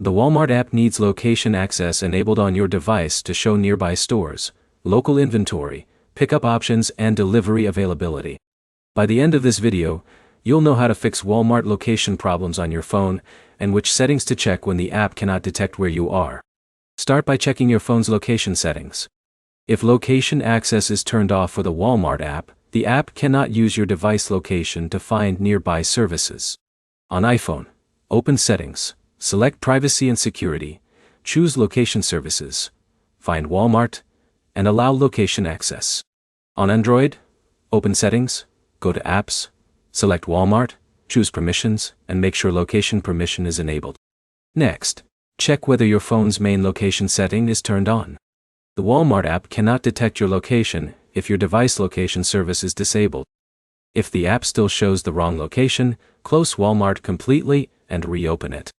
The Walmart app needs location access enabled on your device to show nearby stores, local inventory, pickup options, and delivery availability. By the end of this video, you'll know how to fix Walmart location problems on your phone and which settings to check when the app cannot detect where you are. Start by checking your phone's location settings. If location access is turned off for the Walmart app, the app cannot use your device location to find nearby services. On iPhone, open Settings, select Privacy and Security, choose Location Services, find Walmart, and allow location access. On Android, open Settings, go to Apps, select Walmart, choose Permissions, and make sure Location Permission is enabled. Next, check whether your phone's main location setting is turned on. The Walmart app cannot detect your location if your device location service is disabled. If the app still shows the wrong location, close Walmart completely and reopen it.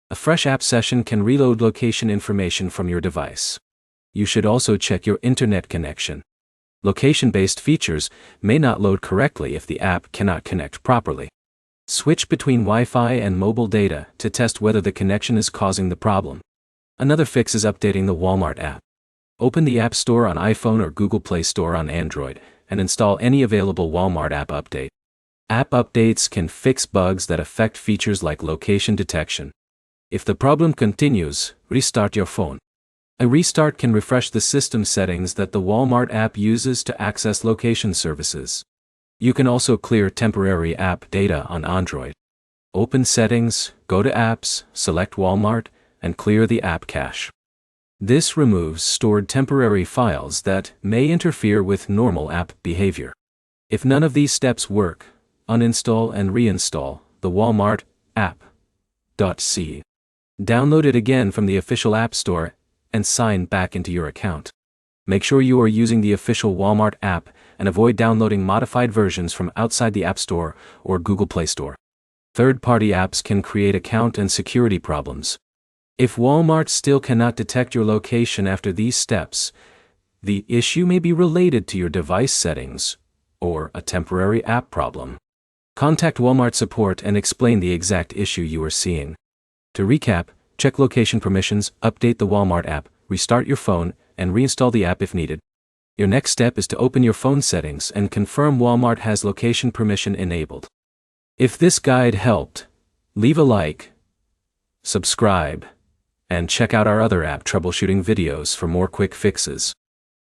A fresh app session can reload location information from your device. You should also check your internet connection. Location-based features may not load correctly if the app cannot connect properly. Switch between Wi-Fi and mobile data to test whether the connection is causing the problem. Another fix is updating the Walmart app. Open the App Store on iPhone or Google Play Store on Android and install any available Walmart app update. App updates can fix bugs that affect features like location detection. If the problem continues, restart your phone. A restart can refresh the system settings that the Walmart app uses to access location services. You can also clear temporary app data on Android. Open Settings, go to Apps, select Walmart, and clear the app cache. This removes stored temporary files that may interfere with normal app behavior. If none of these steps work, uninstall and reinstall the Walmart app.c. Download it again from the official App Store and sign back into your account. Make sure you are using the official Walmart app and avoid downloading modified versions from outside the App Store or Google Play Store. Third-party apps can create account and security problems. If Walmart still cannot detect your location after these steps, the issue may be related to your device settings or a temporary app problem. Contact Walmart support and explain the exact issue you are seeing. To recap, check location permissions, update the Walmart app, restart your phone, and reinstall the app if needed. Your next step is to open your phone settings and confirm Walmart has location permission enabled. If this guide helped, leave a like, subscribe, and check out our other app troubleshooting videos for more quick fixes.